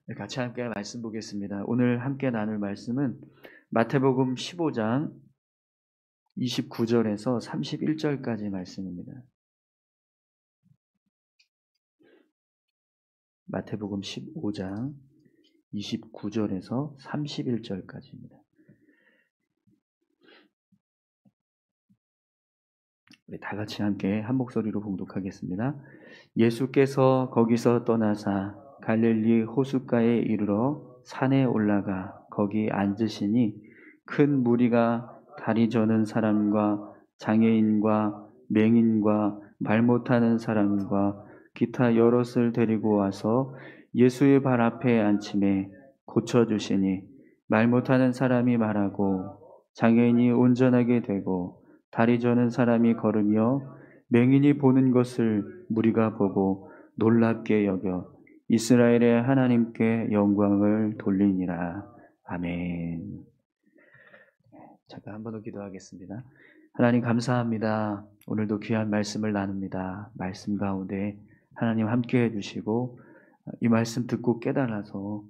네, 같이 함께 말씀 보겠습니다. 오늘 함께 나눌 말씀은 마태복음 15장 29절에서 31절까지 말씀입니다. 마태복음 15장 29절에서 31절까지입니다. 우리 다 같이 함께 한 목소리로 봉독하겠습니다. 예수께서 거기서 떠나사 갈릴리 호숫가에 이르러 산에 올라가 거기 앉으시니 큰 무리가 다리 저는 사람과 장애인과 맹인과 말 못하는 사람과 기타 여럿을 데리고 와서 예수의 발 앞에 앉히매 고쳐주시니 말 못하는 사람이 말하고 장애인이 온전하게 되고 다리 저는 사람이 걸으며 맹인이 보는 것을 무리가 보고 놀랍게 여겨 이스라엘의 하나님께 영광을 돌리니라. 아멘. 잠깐 한 번 더 기도하겠습니다. 하나님 감사합니다. 오늘도 귀한 말씀을 나눕니다. 말씀 가운데 하나님 함께해 주시고 이 말씀 듣고 깨달아서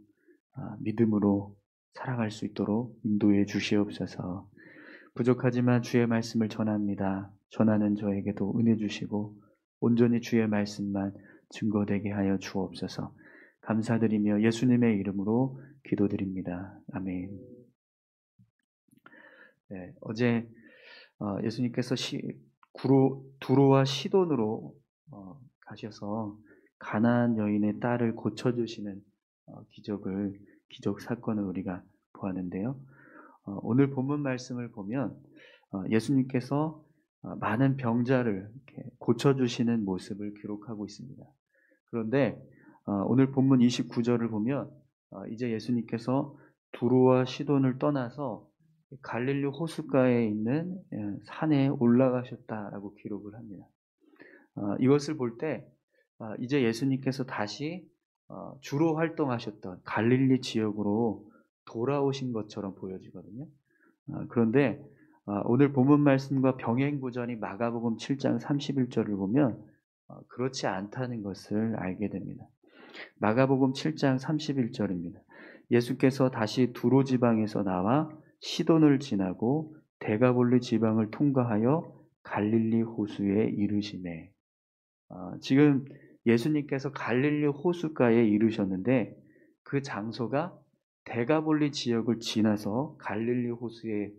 믿음으로 살아갈 수 있도록 인도해 주시옵소서. 부족하지만 주의 말씀을 전합니다. 전하는 저에게도 은혜 주시고 온전히 주의 말씀만 증거되게 하여 주옵소서. 감사드리며 예수님의 이름으로 기도드립니다. 아멘. 네, 어제 예수님께서 두로와 시돈으로 가셔서 가나안 여인의 딸을 고쳐주시는 기적 사건을 우리가 보았는데요. 오늘 본문 말씀을 보면 예수님께서 많은 병자를 이렇게 고쳐주시는 모습을 기록하고 있습니다. 그런데 오늘 본문 29절을 보면 이제 예수님께서 두로와 시돈을 떠나서 갈릴리 호숫가에 있는 산에 올라가셨다라고 기록을 합니다. 이것을 볼 때 이제 예수님께서 다시 주로 활동하셨던 갈릴리 지역으로 돌아오신 것처럼 보여지거든요. 그런데 오늘 본문 말씀과 병행 구절이 마가복음 7장 31절을 보면 그렇지 않다는 것을 알게 됩니다. 마가복음 7장 31절입니다. 예수께서 다시 두로 지방에서 나와 시돈을 지나고 데가볼리 지방을 통과하여 갈릴리 호수에 이르시매. 지금 예수님께서 갈릴리 호숫가에 이르셨는데 그 장소가 데가볼리 지역을 지나서 갈릴리 호수에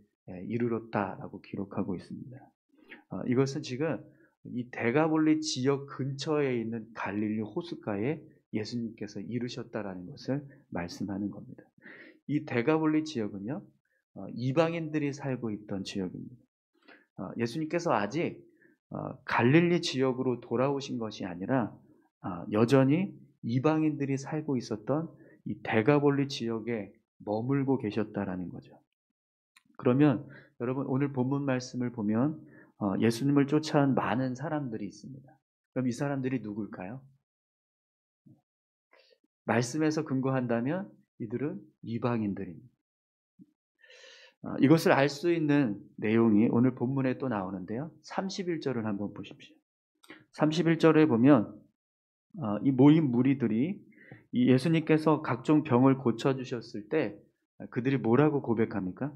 이르렀다라고 기록하고 있습니다. 이것은 지금 이 데가볼리 지역 근처에 있는 갈릴리 호숫가에 예수님께서 이르셨다라는 것을 말씀하는 겁니다. 이 데가볼리 지역은요, 이방인들이 살고 있던 지역입니다. 예수님께서 아직 갈릴리 지역으로 돌아오신 것이 아니라 여전히 이방인들이 살고 있었던 이 데가볼리 지역에 머물고 계셨다라는 거죠. 그러면 여러분 오늘 본문 말씀을 보면 예수님을 쫓아온 많은 사람들이 있습니다. 그럼 이 사람들이 누굴까요? 말씀에서 근거한다면 이들은 이방인들입니다. 이것을 알 수 있는 내용이 오늘 본문에 또 나오는데요. 31절을 한번 보십시오. 31절에 보면 이 모인 무리들이 이 예수님께서 각종 병을 고쳐주셨을 때 그들이 뭐라고 고백합니까?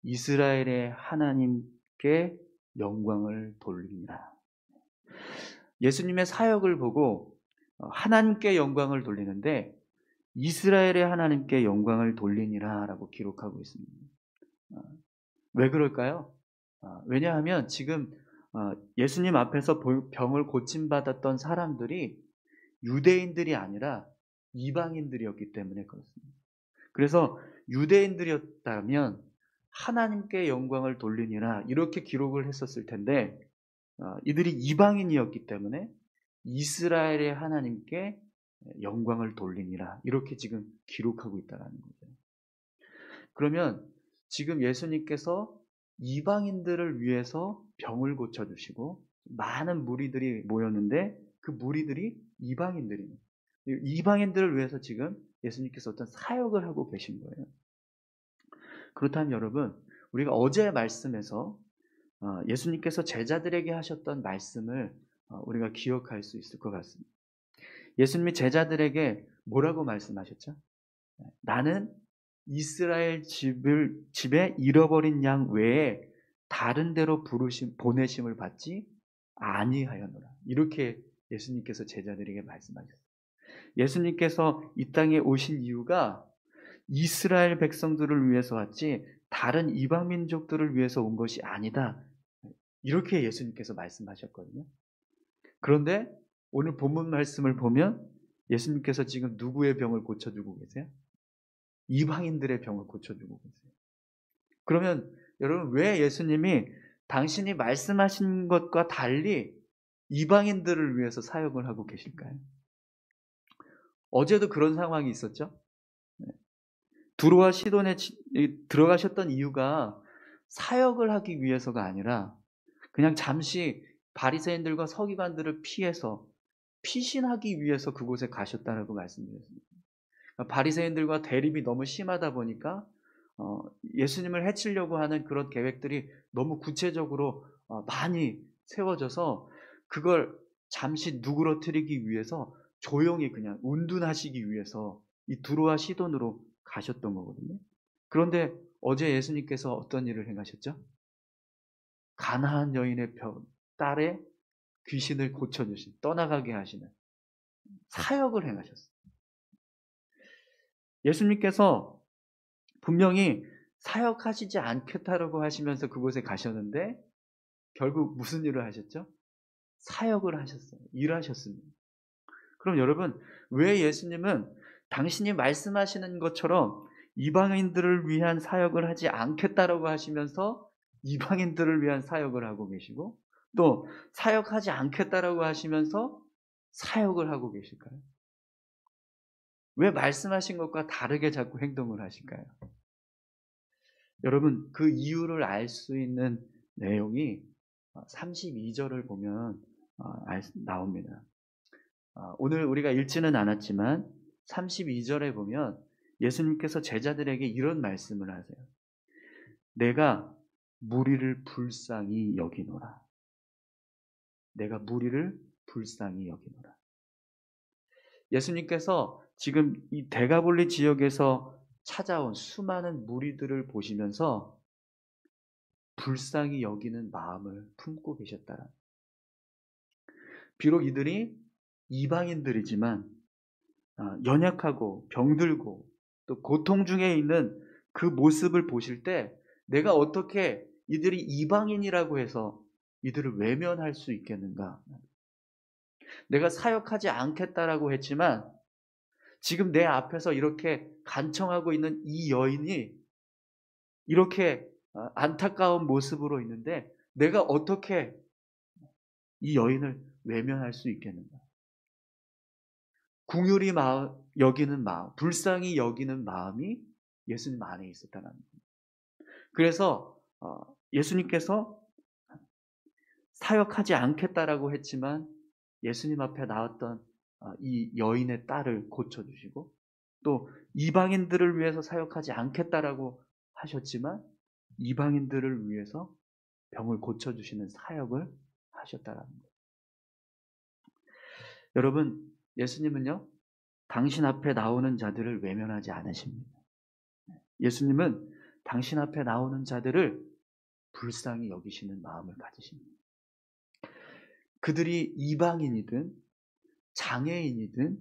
이스라엘의 하나님께 영광을 돌리라. 예수님의 사역을 보고 하나님께 영광을 돌리는데 이스라엘의 하나님께 영광을 돌리니라 라고 기록하고 있습니다. 왜 그럴까요? 왜냐하면 지금 예수님 앞에서 병을 고침받았던 사람들이 유대인들이 아니라 이방인들이었기 때문에 그렇습니다. 그래서 유대인들이었다면 하나님께 영광을 돌리니라 이렇게 기록을 했었을 텐데 이들이 이방인이었기 때문에 이스라엘의 하나님께 영광을 돌리니라 이렇게 지금 기록하고 있다는 거죠. 그러면 지금 예수님께서 이방인들을 위해서 병을 고쳐주시고 많은 무리들이 모였는데 그 무리들이 이방인들입니다. 이방인들을 위해서 지금 예수님께서 어떤 사역을 하고 계신 거예요. 그렇다면 여러분 우리가 어제 말씀에서 예수님께서 제자들에게 하셨던 말씀을 우리가 기억할 수 있을 것 같습니다. 예수님이 제자들에게 뭐라고 말씀하셨죠? 나는 이스라엘 집에 잃어버린 양 외에 다른 데로 보내심을 받지 아니하였노라. 이렇게 예수님께서 제자들에게 말씀하셨어요. 예수님께서 이 땅에 오신 이유가 이스라엘 백성들을 위해서 왔지 다른 이방 민족들을 위해서 온 것이 아니다. 이렇게 예수님께서 말씀하셨거든요. 그런데 오늘 본문 말씀을 보면 예수님께서 지금 누구의 병을 고쳐주고 계세요? 이방인들의 병을 고쳐주고 계세요. 그러면 여러분, 왜 예수님이 당신이 말씀하신 것과 달리 이방인들을 위해서 사역을 하고 계실까요? 어제도 그런 상황이 있었죠. 두로와 시돈에 들어가셨던 이유가 사역을 하기 위해서가 아니라 그냥 잠시 바리새인들과 서기관들을 피해서 피신하기 위해서 그곳에 가셨다라고 말씀드렸습니다. 바리새인들과 대립이 너무 심하다 보니까 예수님을 해치려고 하는 그런 계획들이 너무 구체적으로 많이 세워져서 그걸 잠시 누그러뜨리기 위해서 조용히 그냥 운둔하시기 위해서 이 두로와 시돈으로 가셨던 거거든요. 그런데 어제 예수님께서 어떤 일을 행하셨죠? 가나안 여인의 딸의 귀신을 고쳐주신, 떠나가게 하시는 사역을 행하셨어요. 예수님께서 분명히 사역하시지 않겠다라고 하시면서 그곳에 가셨는데 결국 무슨 일을 하셨죠? 사역을 하셨어요. 일하셨습니다. 그럼 여러분, 왜 예수님은 당신이 말씀하시는 것처럼 이방인들을 위한 사역을 하지 않겠다라고 하시면서 이방인들을 위한 사역을 하고 계시고 또 사역하지 않겠다라고 하시면서 사역을 하고 계실까요? 왜 말씀하신 것과 다르게 자꾸 행동을 하실까요? 여러분, 그 이유를 알 수 있는 내용이 32절을 보면 나옵니다. 오늘 우리가 읽지는 않았지만 32절에 보면 예수님께서 제자들에게 이런 말씀을 하세요. 내가 무리를 불쌍히 여기노라. 내가 무리를 불쌍히 여기노라. 예수님께서 지금 이 데가볼리 지역에서 찾아온 수많은 무리들을 보시면서 불쌍히 여기는 마음을 품고 계셨다라. 비록 이들이 이방인들이지만 연약하고 병들고 또 고통 중에 있는 그 모습을 보실 때 내가 어떻게 이들이 이방인이라고 해서 이들을 외면할 수 있겠는가? 내가 사역하지 않겠다라고 했지만 지금 내 앞에서 이렇게 간청하고 있는 이 여인이 이렇게 안타까운 모습으로 있는데 내가 어떻게 이 여인을 외면할 수 있겠는가? 긍휼히 여기는 마음, 불쌍히 여기는 마음이 예수님 안에 있었다는 겁니다. 그래서 예수님께서 사역하지 않겠다라고 했지만 예수님 앞에 나왔던 이 여인의 딸을 고쳐주시고 또 이방인들을 위해서 사역하지 않겠다라고 하셨지만 이방인들을 위해서 병을 고쳐주시는 사역을 하셨다라는 거예요. 여러분, 예수님은요, 당신 앞에 나오는 자들을 외면하지 않으십니다. 예수님은 당신 앞에 나오는 자들을 불쌍히 여기시는 마음을 가지십니다. 그들이 이방인이든 장애인이든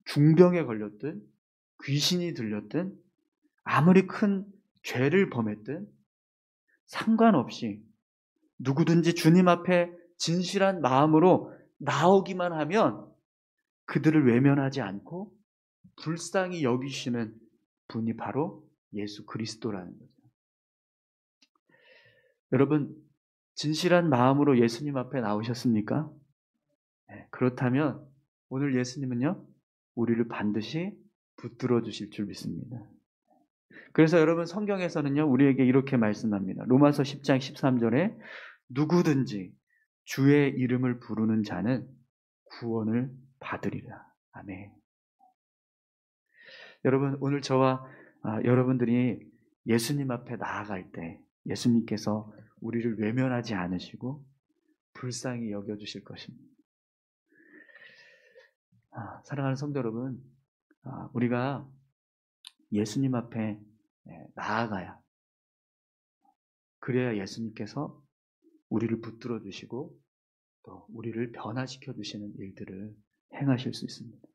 중병에 걸렸든 귀신이 들렸든 아무리 큰 죄를 범했든 상관없이 누구든지 주님 앞에 진실한 마음으로 나오기만 하면 그들을 외면하지 않고 불쌍히 여기시는 분이 바로 예수 그리스도라는 거죠. 여러분, 진실한 마음으로 예수님 앞에 나오셨습니까? 네, 그렇다면 오늘 예수님은요, 우리를 반드시 붙들어 주실 줄 믿습니다. 그래서 여러분, 성경에서는요, 우리에게 이렇게 말씀합니다. 로마서 10장 13절에 누구든지 주의 이름을 부르는 자는 구원을 받으리라. 아멘. 여러분, 오늘 저와 여러분들이 예수님 앞에 나아갈 때 예수님께서 우리를 외면하지 않으시고 불쌍히 여겨주실 것입니다. 사랑하는 성도 여러분, 우리가 예수님 앞에 나아가야, 그래야 예수님께서 우리를 붙들어 주시고 또 우리를 변화시켜 주시는 일들을 행하실 수 있습니다.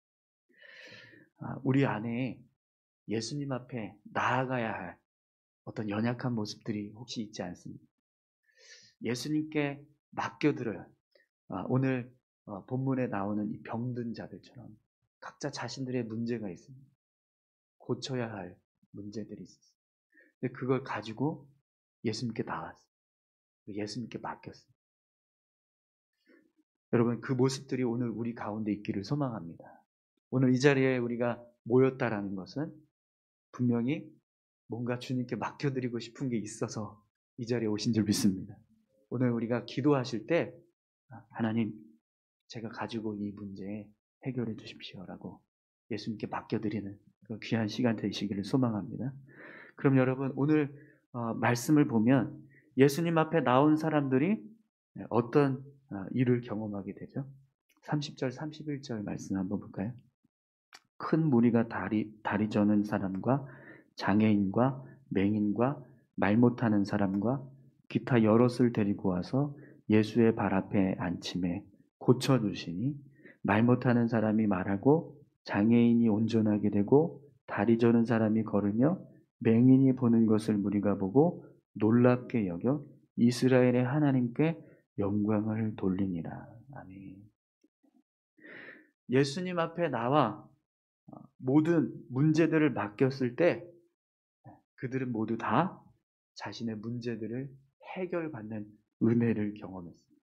우리 안에 예수님 앞에 나아가야 할 어떤 연약한 모습들이 혹시 있지 않습니까? 예수님께 맡겨드려요. 오늘 본문에 나오는 이 병든 자들처럼 각자 자신들의 문제가 있습니다. 고쳐야 할 문제들이 있었어요. 근데 그걸 가지고 예수님께 나왔어요. 예수님께 맡겼어요. 여러분, 그 모습들이 오늘 우리 가운데 있기를 소망합니다. 오늘 이 자리에 우리가 모였다라는 것은 분명히 뭔가 주님께 맡겨드리고 싶은 게 있어서 이 자리에 오신 줄 믿습니다. 오늘 우리가 기도하실 때 하나님, 제가 가지고 이 문제 해결해 주십시오라고 예수님께 맡겨드리는 그 귀한 시간 되시기를 소망합니다. 그럼 여러분, 오늘 말씀을 보면 예수님 앞에 나온 사람들이 어떤 일을 경험하게 되죠? 30절, 31절 말씀 한번 볼까요? 큰 무리가 다리 저는 사람과 장애인과 맹인과 말 못하는 사람과 기타 여럿을 데리고 와서 예수의 발 앞에 앉힘에 고쳐주시니 말 못하는 사람이 말하고 장애인이 온전하게 되고 다리 저는 사람이 걸으며 맹인이 보는 것을 무리가 보고 놀랍게 여겨 이스라엘의 하나님께 영광을 돌리니라. 아멘. 예수님 앞에 나와 모든 문제들을 맡겼을 때 그들은 모두 다 자신의 문제들을 해결받는 은혜를 경험했습니다.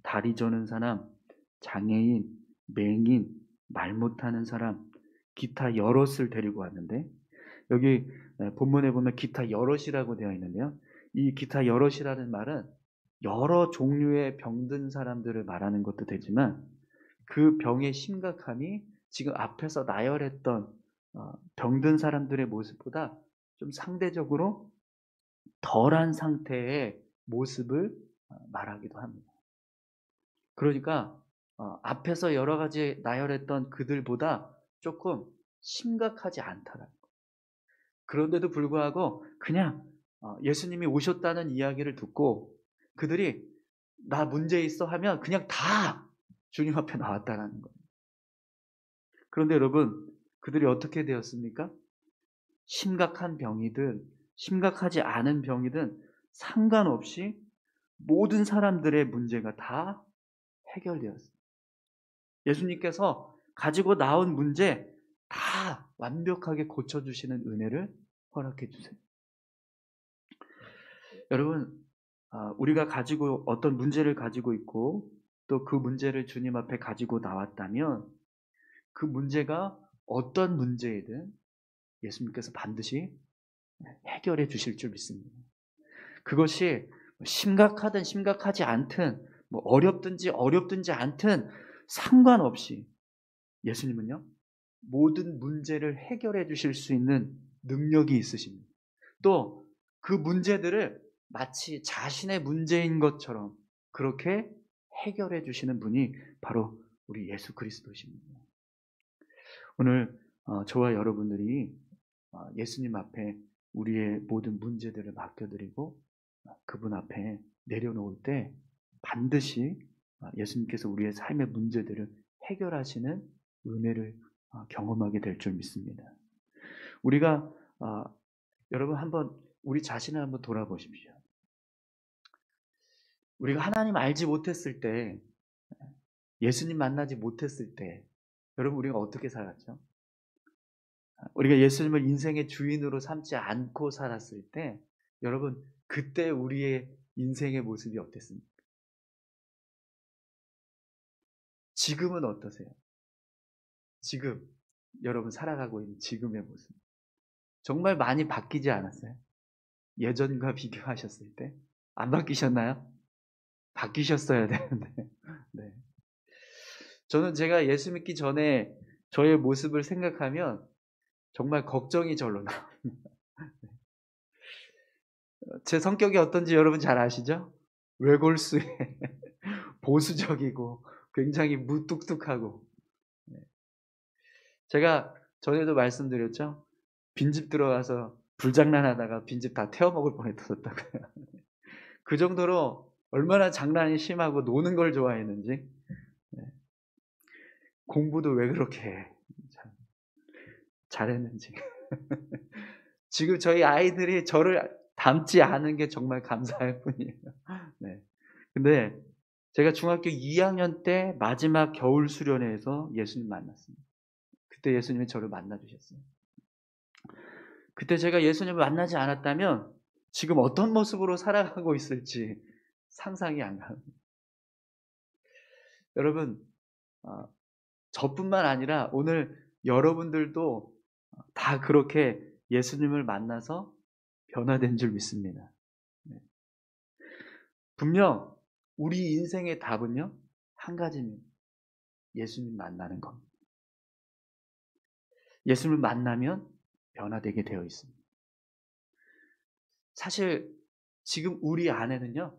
다리 저는 사람, 장애인, 맹인, 말 못하는 사람, 기타 여럿을 데리고 왔는데, 여기 본문에 보면 기타 여럿이라고 되어 있는데요. 이 기타 여럿이라는 말은 여러 종류의 병든 사람들을 말하는 것도 되지만 그 병의 심각함이 지금 앞에서 나열했던 병든 사람들의 모습보다 좀 상대적으로 덜한 상태의 모습을 말하기도 합니다. 그러니까 앞에서 여러 가지 나열했던 그들보다 조금 심각하지 않다라는 거예요. 그런데도 불구하고 그냥 예수님이 오셨다는 이야기를 듣고 그들이 나 문제 있어 하면 그냥 다 주님 앞에 나왔다라는 거예요. 그런데 여러분, 그들이 어떻게 되었습니까? 심각한 병이든 심각하지 않은 병이든 상관없이 모든 사람들의 문제가 다 해결되었습니다. 예수님께서 가지고 나온 문제 다 완벽하게 고쳐주시는 은혜를 허락해 주세요. 여러분, 우리가 가지고 어떤 문제를 가지고 있고 또 그 문제를 주님 앞에 가지고 나왔다면 그 문제가 어떤 문제이든 예수님께서 반드시 해결해 주실 줄 믿습니다. 그것이 심각하든 심각하지 않든 어렵든지 않든 상관없이 예수님은요 모든 문제를 해결해 주실 수 있는 능력이 있으십니다. 또 그 문제들을 마치 자신의 문제인 것처럼 그렇게 해결해 주시는 분이 바로 우리 예수 그리스도십니다. 오늘 저와 여러분들이 예수님 앞에 우리의 모든 문제들을 맡겨드리고 그분 앞에 내려놓을 때 반드시 예수님께서 우리의 삶의 문제들을 해결하시는 은혜를 경험하게 될 줄 믿습니다. 우리가 여러분 한번 우리 자신을 한번 돌아보십시오. 우리가 하나님 알지 못했을 때, 예수님 만나지 못했을 때 여러분 우리가 어떻게 살았죠? 우리가 예수님을 인생의 주인으로 삼지 않고 살았을 때 여러분 그때 우리의 인생의 모습이 어땠습니까? 지금은 어떠세요? 지금 여러분 살아가고 있는 지금의 모습 정말 많이 바뀌지 않았어요? 예전과 비교하셨을 때 안 바뀌셨나요? 바뀌셨어야 되는데 네. 저는 제가 예수 믿기 전에 저의 모습을 생각하면 정말 걱정이 절로 나옵니다. 제 성격이 어떤지 여러분 잘 아시죠? 외골수에 보수적이고 굉장히 무뚝뚝하고 제가 전에도 말씀드렸죠. 빈집 들어가서 불장난하다가 빈집 다 태워먹을 뻔했었다고요. 그 정도로 얼마나 장난이 심하고 노는 걸 좋아했는지. 공부도 왜 그렇게 잘했는지. 지금 저희 아이들이 저를 닮지 않은 게 정말 감사할 뿐이에요. 네. 근데 제가 중학교 2학년 때 마지막 겨울 수련회에서 예수님 만났습니다. 그때 예수님이 저를 만나주셨어요. 그때 제가 예수님을 만나지 않았다면 지금 어떤 모습으로 살아가고 있을지 상상이 안 갑니다. 여러분, 저뿐만 아니라 오늘 여러분들도 다 그렇게 예수님을 만나서 변화된 줄 믿습니다. 분명 우리 인생의 답은요, 한 가지입니다. 예수님 만나는 겁니다. 예수님을 만나면 변화되게 되어 있습니다. 사실 지금 우리 안에는요,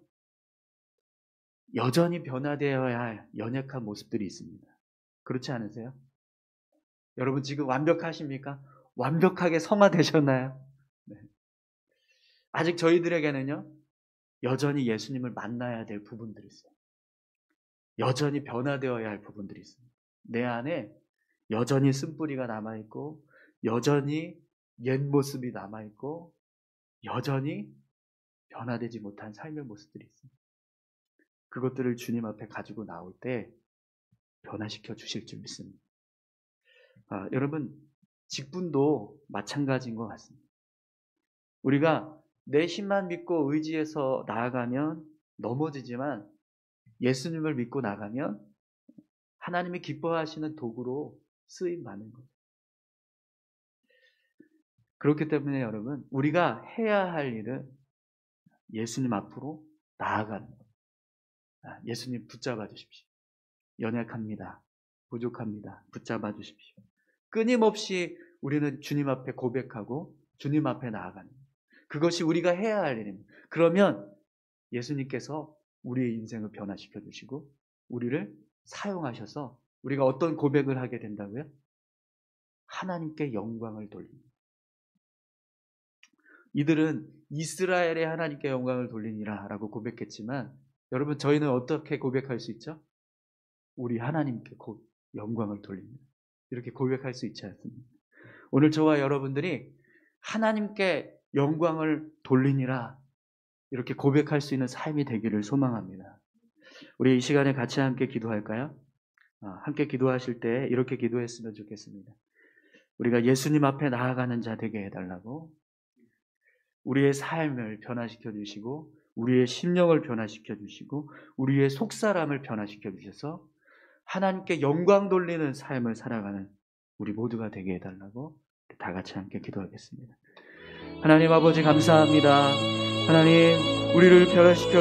여전히 변화되어야 할 연약한 모습들이 있습니다. 그렇지 않으세요? 여러분 지금 완벽하십니까? 완벽하게 성화되셨나요? 네. 아직 저희들에게는요, 여전히 예수님을 만나야 될 부분들이 있어요. 여전히 변화되어야 할 부분들이 있습니다. 내 안에 여전히 쓴뿌리가 남아있고, 여전히 옛 모습이 남아있고, 여전히 변화되지 못한 삶의 모습들이 있습니다. 그것들을 주님 앞에 가지고 나올 때 변화시켜 주실 줄 믿습니다. 여러분, 직분도 마찬가지인 것 같습니다. 우리가 내 힘만 믿고 의지해서 나아가면 넘어지지만 예수님을 믿고 나가면 하나님이 기뻐하시는 도구로 쓰임받는 거죠. 그렇기 때문에 여러분, 우리가 해야 할 일은 예수님 앞으로 나아가는 거예요. 예수님 붙잡아 주십시오. 연약합니다. 부족합니다. 붙잡아 주십시오. 끊임없이 우리는 주님 앞에 고백하고 주님 앞에 나아가는 거예요. 그것이 우리가 해야 할 일입니다. 그러면 예수님께서 우리의 인생을 변화시켜 주시고 우리를 사용하셔서 우리가 어떤 고백을 하게 된다고요? 하나님께 영광을 돌립니다. 이들은 이스라엘의 하나님께 영광을 돌리니라 라고 고백했지만 여러분 저희는 어떻게 고백할 수 있죠? 우리 하나님께 영광을 돌립니다. 이렇게 고백할 수 있지 않습니까? 오늘 저와 여러분들이 하나님께 영광을 돌리니라 이렇게 고백할 수 있는 삶이 되기를 소망합니다. 우리 이 시간에 같이 함께 기도할까요? 함께 기도하실 때 이렇게 기도했으면 좋겠습니다. 우리가 예수님 앞에 나아가는 자 되게 해달라고, 우리의 삶을 변화시켜 주시고 우리의 심령을 변화시켜 주시고 우리의 속사람을 변화시켜 주셔서 하나님께 영광 돌리는 삶을 살아가는 우리 모두가 되게 해달라고 다 같이 함께 기도하겠습니다. 하나님 아버지 감사합니다. 하나님 우리를 변화시켜